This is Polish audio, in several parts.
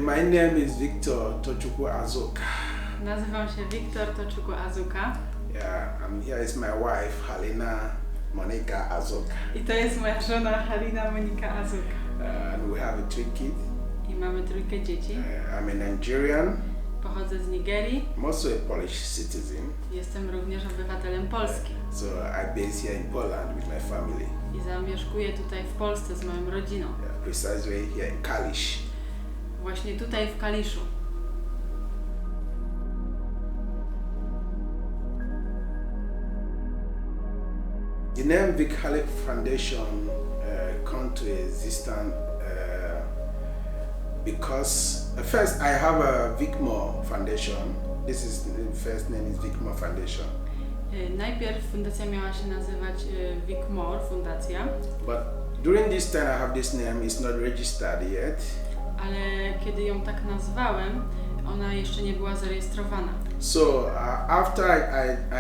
My name is Victor Tochukwu Azuka. Nazywam się Wiktor Tochukwu Azuka. Yeah, and here is my wife, Halina Monica Azuka. I to jest moja żona Halina Monika Azuka. And we have three kids. I mamy trójkę dzieci. I'm a Nigerian. Pochodzę z Nigerii. I'm also a Polish citizen. Jestem również obywatelem Polski. So I base here in Poland with my family. I zamieszkuję tutaj w Polsce z moją rodziną. Yeah, precisely here in Kalisz. Właśnie tutaj w Kaliszu. The name Vik-hali Foundation come to existence because first I have a Vik-hali Foundation. This is the first name is Vik-hali Foundation. Najpierw fundacja miała się nazywać Vik-hali Fundacja. But during this time I have this name, it's not registered yet. Ale kiedy ją tak nazwałem, ona jeszcze nie była zarejestrowana. So after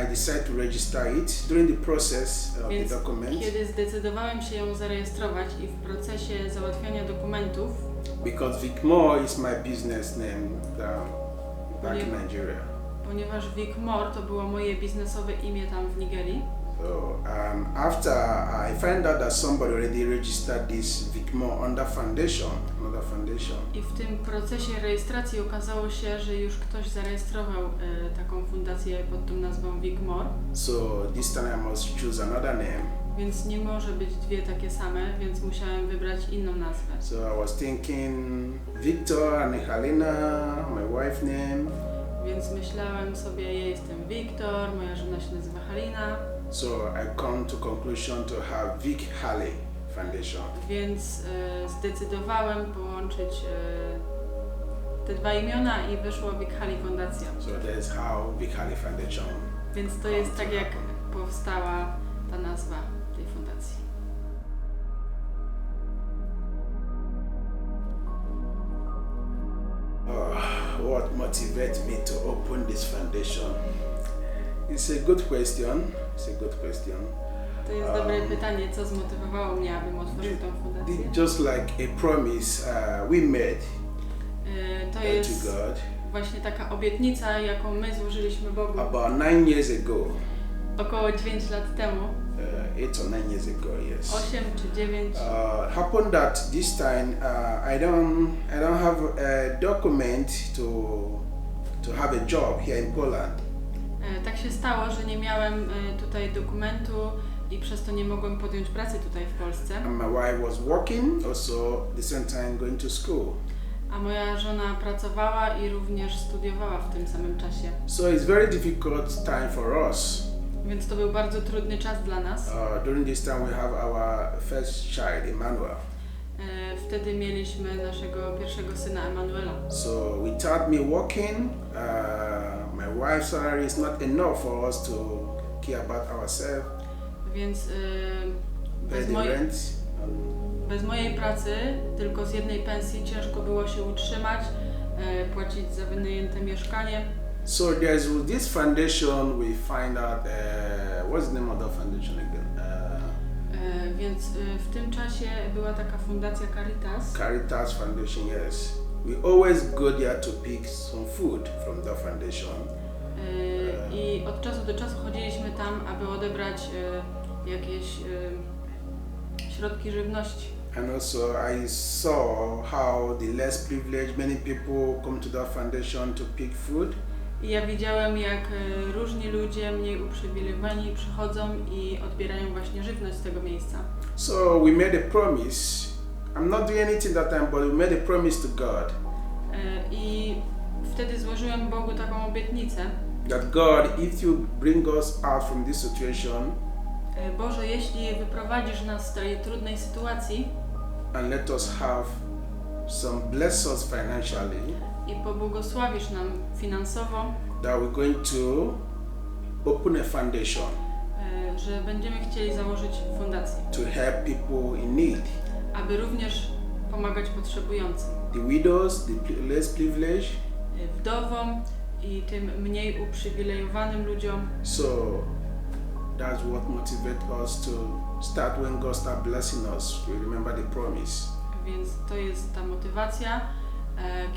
I decided to register it, during the process of Więc the document, kiedy zdecydowałem się ją zarejestrować i w procesie załatwiania dokumentów, because Vik-hali is my business name back in Nigeria. Ponieważ Vik-hali to było moje biznesowe imię tam w Nigerii. So after I found out that somebody already registered this Vik-hali under foundation, another foundation. I w tym procesie rejestracji okazało się, że już ktoś zarejestrował taką fundację pod tą nazwą Vik-hali. So this time I must choose another name. Więc nie może być dwie takie same, więc musiałem wybrać inną nazwę. So I was thinking Victor and Halina, my wife name. Więc myślałem sobie, ja jestem Wiktor, moja żona się nazywa Halina. So I come to conclusion to have Vik-hali Foundation. Więc zdecydowałem połączyć te dwa imiona i wyszło Vik-hali Fundacja. So that is how Vik-hali Foundation. Więc to jest tak, jak powstała ta nazwa tej fundacji. What motivates me to open this foundation? It's a good question. It's a good question. To jest dobre pytanie, co zmotywowało mnie, abym otworzył tą fundację. Just like a promise we made To to jest God właśnie taka obietnica, jaką my złożyliśmy Bogu about 9 years ago. około 9 lat temu. 8 or 9 years ago, yes. 8 czy 9. Happened that this time I don't have a document to have a job here in Poland. Tak się stało, że nie miałem tutaj dokumentu i przez to nie mogłem podjąć pracy tutaj w Polsce. And my wife was working, also the same time going to school. A moja żona pracowała i również studiowała w tym samym czasie. So it's very difficult time for us. Więc to był bardzo trudny czas dla nas. During this time we have our first child, Emmanuel. Wtedy mieliśmy naszego pierwszego syna Emanuela. So without me working, my wife's salary is not enough for us to care about ourselves. Więc Pay bez mojej pracy, tylko z jednej pensji ciężko było się utrzymać, płacić za wynajęte mieszkanie. So there's this foundation we find out, what's the name of the foundation again? Więc w tym czasie była taka fundacja Caritas. Caritas Foundation, yes. We always go there to pick some food from the foundation. I od czasu do czasu chodziliśmy tam, aby odebrać jakieś środki żywności. And also I saw how the less privileged many people come to that foundation to pick food. I ja widziałem, jak różni ludzie, mniej uprzywilejowani, przychodzą i odbierają właśnie żywność z tego miejsca. So we made a promise. I'm not doing anything that time, but we made a promise to God. I wtedy złożyłem Bogu taką obietnicę. That God, if you bring us out from this situation, Boże, jeśli wyprowadzisz nas z tej trudnej sytuacji and let us have some bless us financially, i pobłogosławisz nam finansowo, that we're going to open a foundation że będziemy chcieli założyć fundację, to help people in need. aby również pomagać potrzebującym. The widows, the less privileged, wdowom i tym mniej uprzywilejowanym ludziom. So that's what motivates us to start when God starts blessing us. We remember the promise. Więc to jest ta motywacja,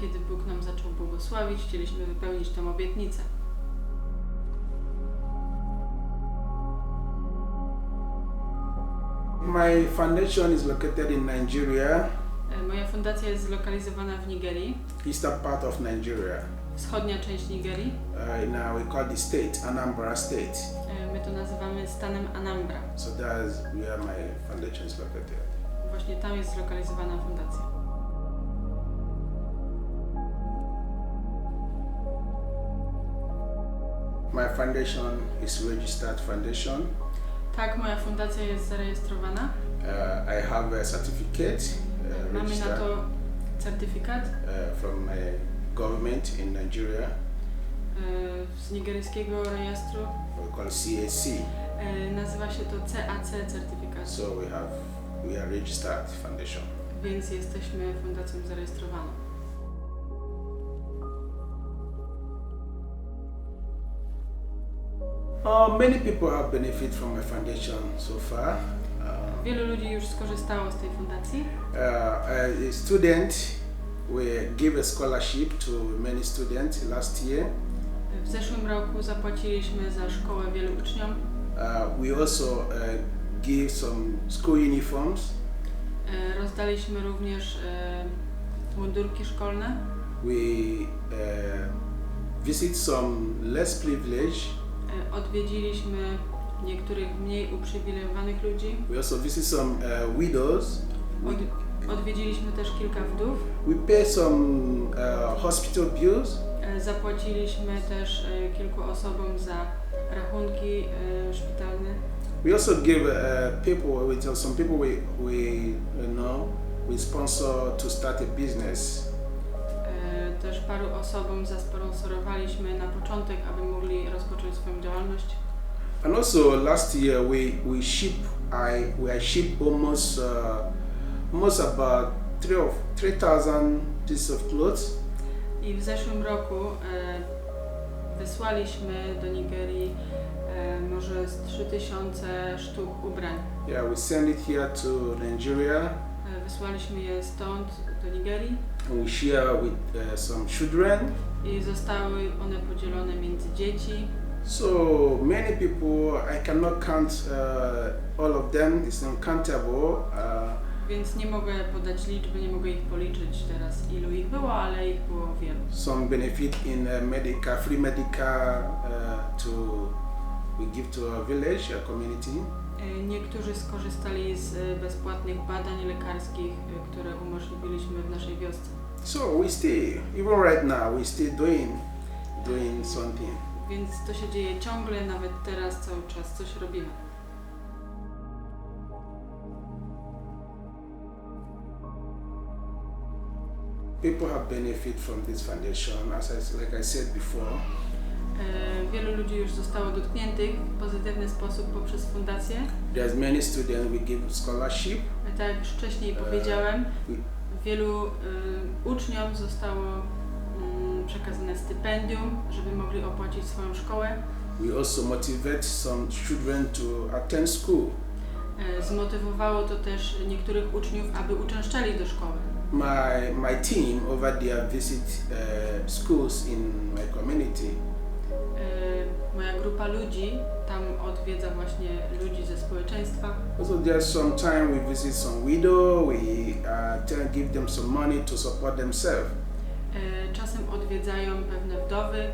Kiedy Bóg nam zaczął błogosławić, chcieliśmy wypełnić tę obietnicę. My foundation is located in Nigeria. Moja fundacja jest zlokalizowana w Nigerii, Eastern part of Nigeria. wschodnia część Nigerii. Now we call the state Anambra State. My to nazywamy stanem Anambra. So that's where my foundation is located. Właśnie tam jest zlokalizowana fundacja. My foundation is registered foundation. Tak, moja fundacja jest zarejestrowana. I have a certificate Mamy na registered to certyfikat from my government in Nigeria. Z nigeryjskiego rejestru. We call CAC. Nazywa się to CAC certyfikat. So we are registered foundation. Więc jesteśmy fundacją zarejestrowaną. Many people have benefited from my foundation so far. Wielu ludzi już skorzystało z tej fundacji. As a student, we gave a scholarship to many students last year. W zeszłym roku zapłaciliśmy za szkołę wielu uczniom. We also gave some school uniforms. Rozdaliśmy również mundurki szkolne. We visit some less privileged. Odwiedziliśmy niektórych mniej uprzywilejowanych ludzi. We also visit some widows. Odwiedziliśmy też kilka wdów. We pay some hospital bills. Zapłaciliśmy też kilku osobom za rachunki szpitalne. We also give some people we sponsor to start a business. Też paru osobom zasponsorowaliśmy na początek, aby mogli rozpocząć swoją działalność. And also last year we shipped almost about 3,000 pieces of clothes. I w zeszłym roku wysłaliśmy do Nigerii może z 3000 sztuk ubrań. Yeah, we send it here to Nigeria. Wysłaliśmy je stąd do Nigerii. And we share with some children. I zostały one podzielone między dzieci. So many people, I cannot count all of them. It's uncountable. Więc nie mogę podać liczby, nie mogę ich policzyć teraz, ilu ich było, ale ich było wielu. Some benefit in free medical we give to our village, our community. Niektórzy skorzystali z bezpłatnych badań lekarskich, które umożliwiliśmy w naszej wiosce. So we still, even right now, we still doing something. Więc to się dzieje ciągle, nawet teraz cały czas coś robimy. People have benefit from this foundation, like I said before. Wielu ludzi już zostało dotkniętych w pozytywny sposób poprzez fundację. There's many students we give scholarship. Tak jak już wcześniej powiedziałem, wielu uczniom zostało przekazane stypendium, żeby mogli opłacić swoją szkołę. We also motivate some children to attend school. Zmotywowało to też niektórych uczniów, aby uczęszczali do szkoły. My team over there visit schools in my community. Moja grupa ludzi tam odwiedza właśnie ludzi ze społeczeństwa. Also there's some time we visit some widow, we give them some money to support themselves. Czasem odwiedzają pewne wdowy,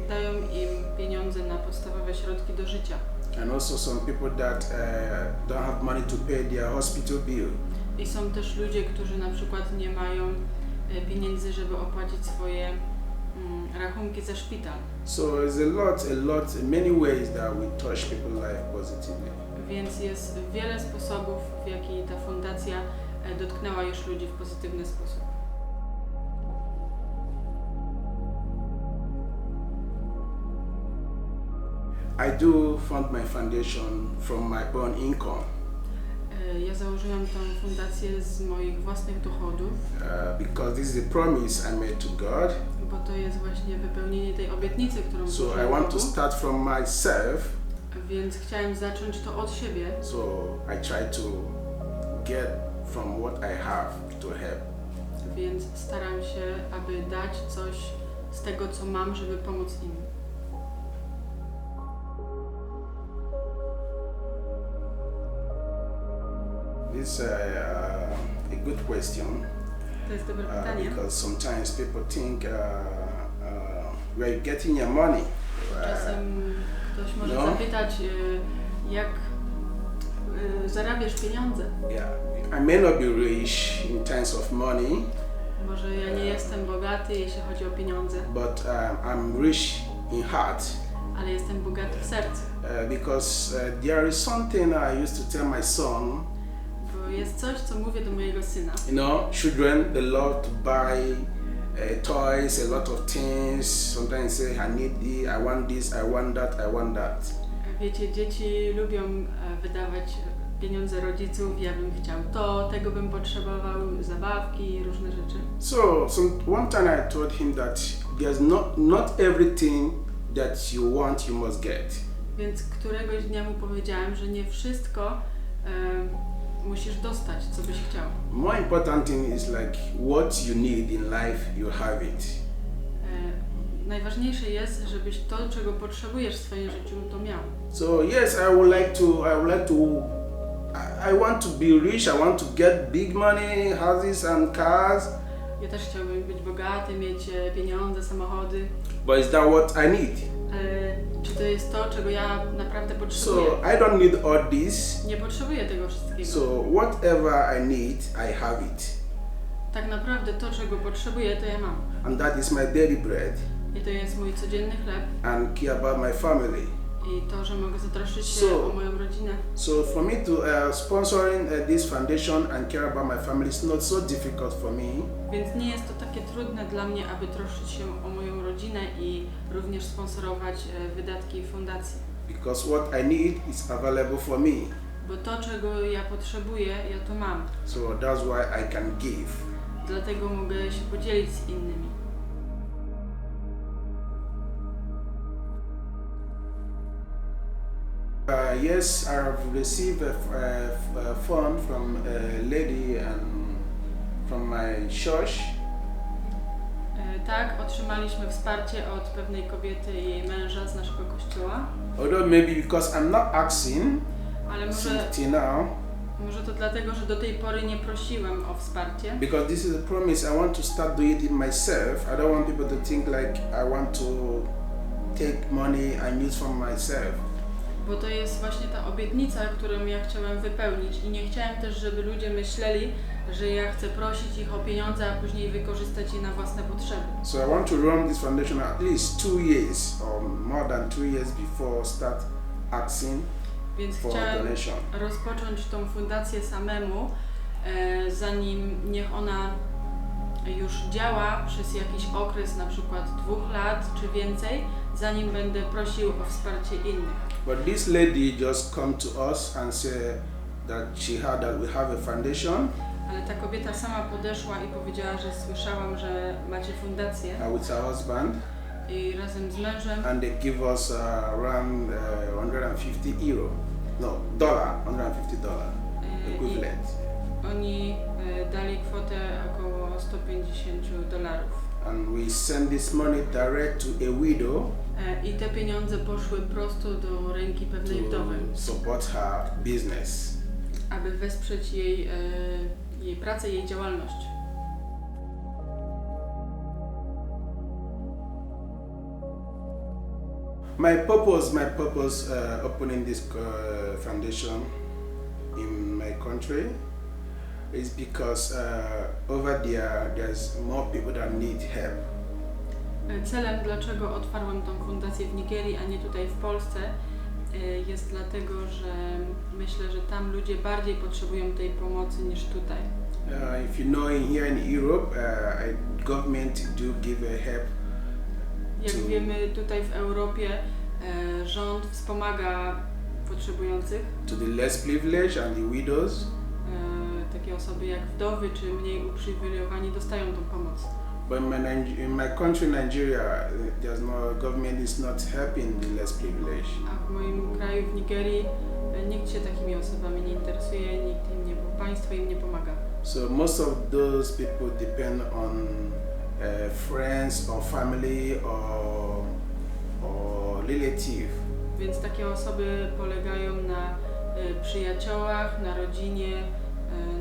dają im pieniądze na podstawowe środki do życia. And also some people that don't have money to pay their hospital bill. I są też ludzie, którzy na przykład nie mają pieniędzy, żeby opłacić swoje rachunki za szpital. So there's many ways that we touch people's life positively. Więc jest wiele sposobów, w jaki ta fundacja dotknęła już ludzi w pozytywny sposób. I do fund my foundation from my own income. Ja założyłam tę fundację z moich własnych dochodów. Because this is a promise I made to God. Bo to jest właśnie wypełnienie tej obietnicy, którą So I want to start from myself. Więc chciałem zacząć to od siebie. So I try to get from what I have to help więc staram się, aby dać coś z tego, co mam, żeby pomóc innym. It's a good question. To jest dobre pytanie. Because sometimes people think where you getting your money. Czasem ktoś może zapytać, jak zarabiasz pieniądze. Yeah, I may not be rich in terms of money. Może ja nie jestem bogaty, jeśli chodzi o pieniądze. But I'm rich in heart. Ale jestem bogaty w sercu. Because there is something I used to tell my son. Bo jest coś, co mówię do mojego syna. You know, children, they love to buy toys, a lot of things. Sometimes say, I need this, I want this, I want that, I want that. Wiecie, dzieci lubią wydawać pieniądze rodziców. Ja bym chciał to, tego bym potrzebował, zabawki, różne rzeczy. So one time I told him that there's not everything that you want, you must get. Więc któregoś dnia mu powiedziałem, że nie wszystko musisz dostać, co byś chciał. More important thing is like what you need in life, you have it. Najważniejsze jest, żebyś to, czego potrzebujesz w swoim życiu, to miał. So yes, I want to be rich, I want to get big money, houses and cars. Ja też chciałbym być bogaty, mieć pieniądze, samochody. But is that what I need? Czy to jest to, czego ja naprawdę potrzebuję? So I don't need all this. Nie potrzebuję tego wszystkiego. So whatever I need, I have it. Tak naprawdę to, czego potrzebuję, to ja mam. And that is my daily bread. I to jest mój codzienny chleb. And care about my family. I to, że mogę zatroszczyć się o moją rodzinę. So for me to sponsoring this foundation and care about my family is not so difficult for me. Więc nie jest to takie trudne dla mnie, aby troszczyć się o moją rodzinę i również sponsorować wydatki fundacji. Because what I need is available for me. Bo to, czego ja potrzebuję, ja to mam. So that's why I can give. Dlatego mogę się podzielić z innymi. Yes, I've received a fund from a lady and from my church. Tak, otrzymaliśmy wsparcie od pewnej kobiety i jej męża z naszego kościoła. Although maybe because I'm not asking, ale może to dlatego, że do tej pory nie prosiłem o wsparcie. Because this is a promise, I want to start doing it myself. I don't want people to think like I want to take money and use from myself. Bo to jest właśnie ta obietnica, którą ja chciałem wypełnić i nie chciałem też, żeby ludzie myśleli, że ja chcę prosić ich o pieniądze, a później wykorzystać je na własne potrzeby. So I want to run this foundation at least 2 years or more than 2 years before start asking. Więc chciałem rozpocząć tą fundację samemu, zanim niech ona już działa przez jakiś okres, na przykład 2 lat czy więcej, zanim będę prosił o wsparcie innych. But this lady just come to us and said that she heard that we have a foundation. Ale ta kobieta sama podeszła i powiedziała, że słyszałam, że macie fundację. With her husband. I razem z mężem. And they give us around $150. No, $150 equivalent. Oni dali kwotę około $150. And we send this money direct to a widow. I te pieniądze poszły prosto do ręki pewnej wdowy. Support her business. Aby wesprzeć jej pracę, jej działalność. My purpose opening this foundation in my country is because over there's more people that need help. Celem, dlaczego otwarłem tą fundację w Nigerii, a nie tutaj w Polsce, jest dlatego, że myślę, że tam ludzie bardziej potrzebują tej pomocy niż tutaj. If you know, here in Europe, government do give a help. Jak wiemy, tutaj w Europie rząd wspomaga potrzebujących. To the less privileged and the widows. Takie osoby jak wdowy czy mniej uprzywilejowani dostają tą pomoc. But in my country, Nigeria, government is not helping the less privileged. A w moim kraju, w Nigerii, nikt się takimi osobami nie interesuje, nikt im nie pomaga. państwo im nie pomaga. So most of those people depend on friends or family or relative. Więc takie osoby polegają na przyjaciołach, na rodzinie,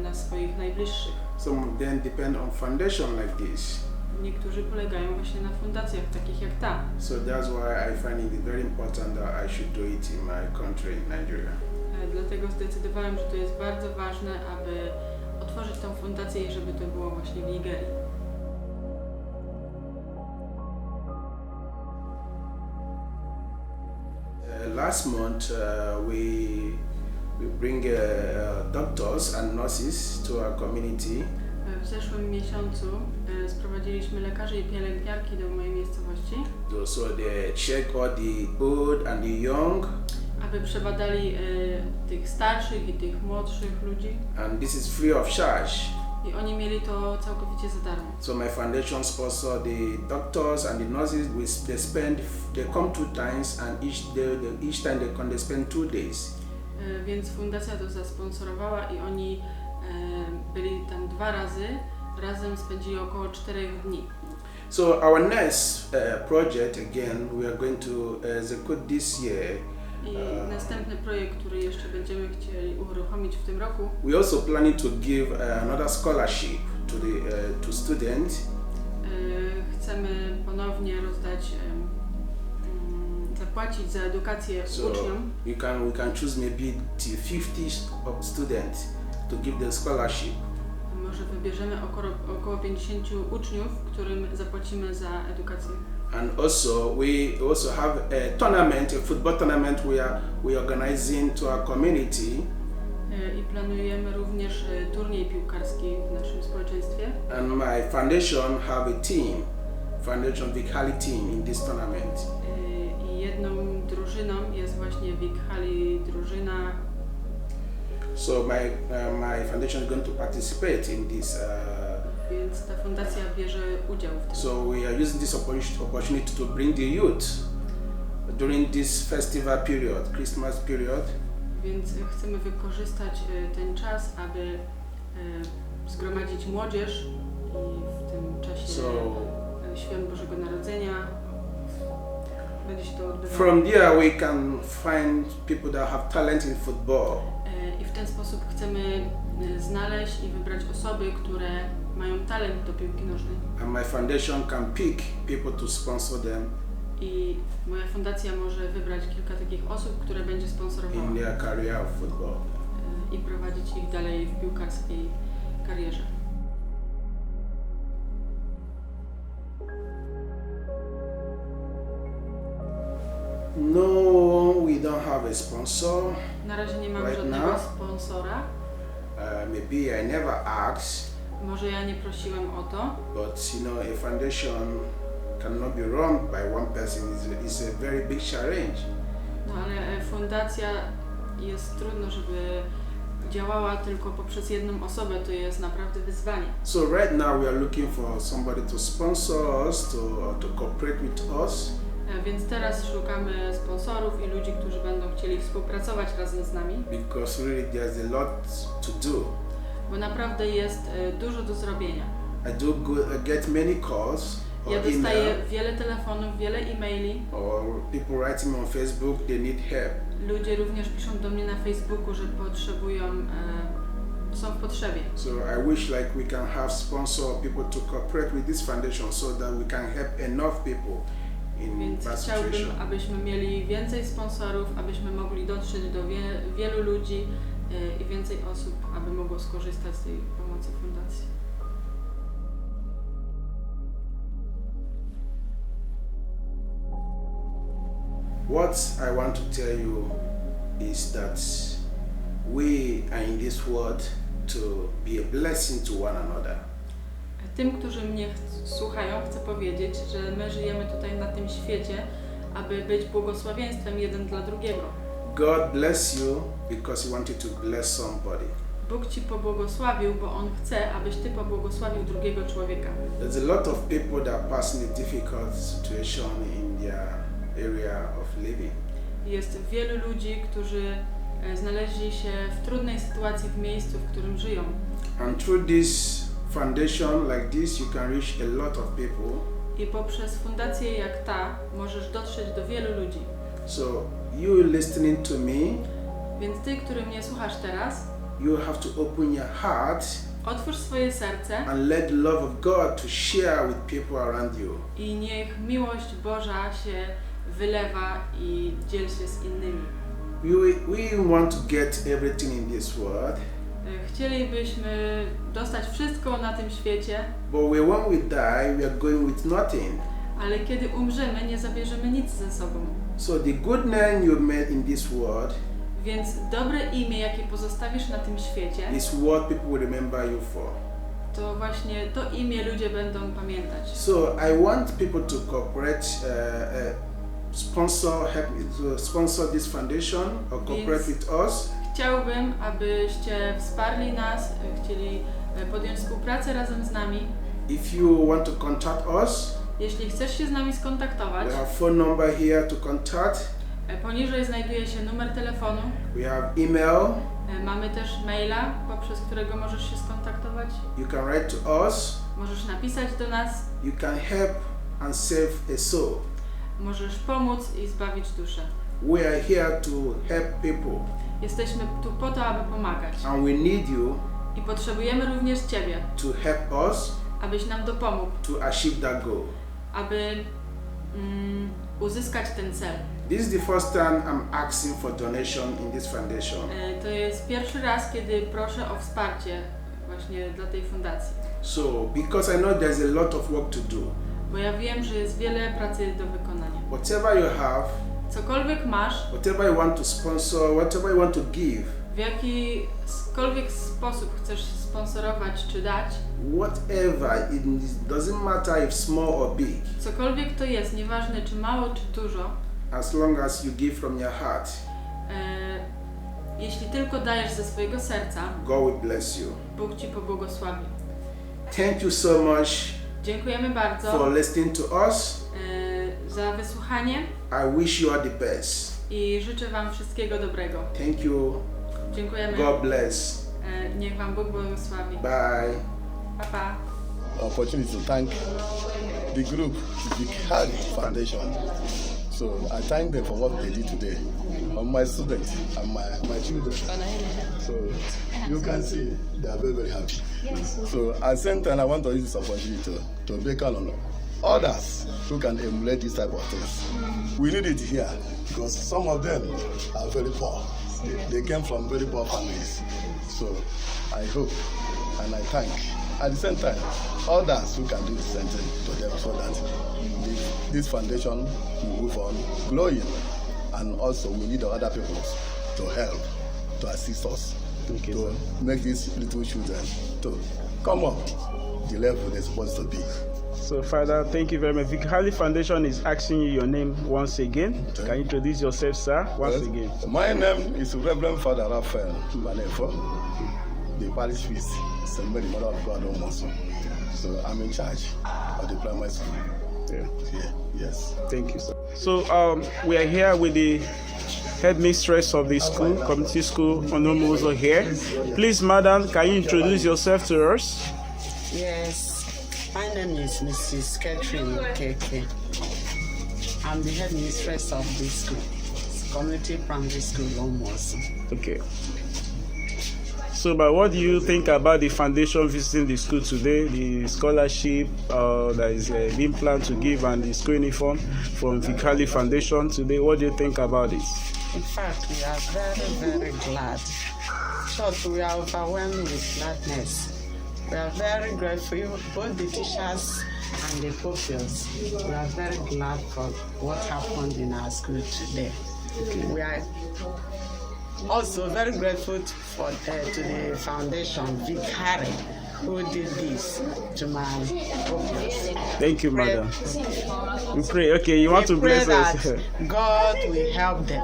na swoich najbliższych. Some of them depend on foundation like this. Niektórzy polegają właśnie na fundacjach takich jak ta. So that's why I find it very important that I should do it in my country, Nigeria. Dlatego zdecydowałem, że to jest bardzo ważne, aby otworzyć tą fundację i żeby to było właśnie w Nigerii. Last month we bring doctors and nurses to our community. W zeszłym miesiącu sprowadziliśmy lekarzy i pielęgniarki do mojej miejscowości. So they check all the old and the young. Aby przebadali tych starszych i tych młodszych ludzi. And this is free of charge. I oni mieli to całkowicie za darmo. So my foundation sponsor the doctors and the nurses. They come 2 times and each time they come they spend 2 days. Więc fundacja to zasponsorowała i oni byli tam 2 razy. Razem spędzili około 4 dni. So our next project again we are going to execute this year. I następny projekt, który jeszcze będziemy chcieli uruchomić w tym roku. We also planning to give another scholarship to students. Chcemy ponownie rozdać, zapłacić za edukację uczniom. We can choose maybe till 50 of students to give them scholarship. Może wybierzemy około 50 uczniów, którym zapłacimy za edukację. And also we also have a tournament, a football tournament we organizing to our community. I planujemy również turniej piłkarski w naszym społeczeństwie. And my foundation have a team, Foundation Vik-hali team in this tournament. I jedną drużyną jest właśnie Vik-hali drużyna. So my foundation is going to participate in this. Więc ta fundacja bierze udział w tym. So we are using this opportunity to bring the youth during this festival period, Christmas period. Więc chcemy wykorzystać ten czas, aby zgromadzić młodzież i w tym czasie Świąt Bożego Narodzenia będzie się to odbywało. From there we can find people that have talent in football. I w ten sposób chcemy znaleźć i wybrać osoby, które mają talent do piłki nożnej. And my foundation can pick people to sponsor them. I moja fundacja może wybrać kilka takich osób, które będzie sponsorowała. In their career of football. I prowadzić ich dalej w piłkarskiej karierze. No, we don't have a sponsor. Na razie nie mamy żadnego sponsora. Maybe I never asked. Może ja nie prosiłem o to. But a foundation cannot be run by one person. It's a very big challenge. No ale fundacja jest trudno, żeby działała tylko poprzez jedną osobę. To jest naprawdę wyzwanie. So right now we are looking for somebody to sponsor us, to cooperate with us. Więc teraz szukamy sponsorów i ludzi, którzy będą chcieli współpracować razem z nami. Because really there's a lot to do. Bo naprawdę jest dużo do zrobienia. I get many calls. Ja dostaję wiele telefonów, wiele e-maili. Or people writing me on Facebook, they need help. Ludzie również piszą do mnie na Facebooku, że potrzebują, są w potrzebie. So I wish like we can have sponsor people to cooperate with this foundation so that we can help enough people in that situation. Więc chciałbym, abyśmy mieli więcej sponsorów, abyśmy mogli dotrzeć do wielu ludzi i więcej osób, aby mogło skorzystać z tej pomocy fundacji. What I want to tell you is that we are in this world to be a blessing to one another. Tym, którzy mnie słuchają, chcę powiedzieć, że my żyjemy tutaj na tym świecie, aby być błogosławieństwem jeden dla drugiego. God bless you because He wanted to bless somebody. Bóg Ci pobłogosławił, bo On chce, abyś Ty pobłogosławił drugiego człowieka. There's a lot of people that pass in a difficult situation in their area of living. Jest wielu ludzi, którzy znaleźli się w trudnej sytuacji w miejscu, w którym żyją. And through this foundation like this, you can reach a lot of people. I poprzez fundację jak ta możesz dotrzeć do wielu ludzi. So you listening to me, Więc ty, który mnie słuchasz teraz, you have to open your heart otwórz swoje serce and let the love of God to share with people around you. i niech miłość Boża się wylewa i dziel się z innymi. We want to get everything in this world. Chcielibyśmy dostać wszystko na tym świecie, But when we die, we are going with nothing. ale kiedy umrzemy, nie zabierzemy nic ze sobą. So the good name you made in this world Więc dobre imię, jakie pozostawisz na tym świecie, is what people will remember you for. to właśnie to imię ludzie będą pamiętać. So I want people to cooperate, sponsor this foundation or cooperate with us. Chciałbym, abyście wsparli nas, chcieli podjąć współpracę razem z nami. If you want to contact us, Jeśli chcesz się z nami skontaktować, we have phone number here to contact. poniżej znajduje się numer telefonu. We have email. Mamy też maila, poprzez którego możesz się skontaktować. You can write to us. Możesz napisać do nas. You can help and save a soul. Możesz pomóc i zbawić duszę. We are here to help people. Jesteśmy tu po to, aby pomagać. And we need you I potrzebujemy również Ciebie, to help us abyś nam dopomógł, to achieve that goal. aby uzyskać ten cel. This is the first time I'm asking for donation in this foundation. To jest pierwszy raz, kiedy proszę o wsparcie właśnie dla tej fundacji. So, because I know there's a lot of work to do. Bo ja wiem, że jest wiele pracy do wykonania. Whatever you have, Cokolwiek masz, whatever you want to sponsor, whatever you want to give, w jakikolwiek sposób chcesz sponsorować czy dać, whatever, it doesn't matter if small or big, cokolwiek to jest, nieważne czy mało czy dużo, as long as you give from your heart, jeśli tylko dajesz ze swojego serca, God will bless you. Bóg Ci pobłogosławi. Thank you so much Dziękujemy bardzo for listening to us. za wysłuchanie I wish you all the best. i życzę Wam wszystkiego dobrego. Thank you. Dziękujemy. God bless. Niech Wam Bóg błogosławi. Bye. Pa, pa. Opportunity to thank the group Vik-hali Foundation. So I thank them for what they did today on my students and my children. So you can see they are very, very happy. So at the same time, I want to use this opportunity to beckon on others who can emulate this type of things. We need it here because some of them are very poor. They came from very poor families. So I hope and I thank at the same time others who can do the same thing to them so that this foundation will move on growing, and also we need other people to help, to assist us, to make these little children to come up the level they're supposed to be. So, Father, thank you very much. Vik-hali Foundation is asking you your name once again. Okay. Can you introduce yourself, sir, once again? My name is Reverend Father Raphael Manefo, the parish priest, St. Mary, Mother of God, Omoso. So I'm in charge of the primary school. Yeah. Yes. Thank you, sir. So, we are here with the headmistress of the school, community school, Onomozo here. Please, madam, can you introduce yourself to us? Yes, my name is Mrs. Catherine Keke. I'm the headmistress of this school, community primary school, Omoso. Okay. So, but what do you think about the foundation visiting the school today, the scholarship that is being planned to give, and the school uniform from Vik-hali Foundation today? What do you think about it? In fact, we are very, very glad. So we are overwhelmed with gladness. We are very grateful, both the teachers and the pupils. We are very glad for what happened in our school today. We are also very grateful to the foundation, Vik-hali, who did this to my pupils. Thank you, madam. We pray. Okay, you want to bless us? God will help them.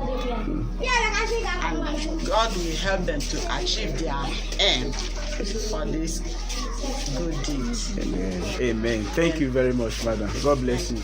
And God will help them to achieve their aim for this good deeds. Amen. Amen. Thank you very much, madam. God bless you.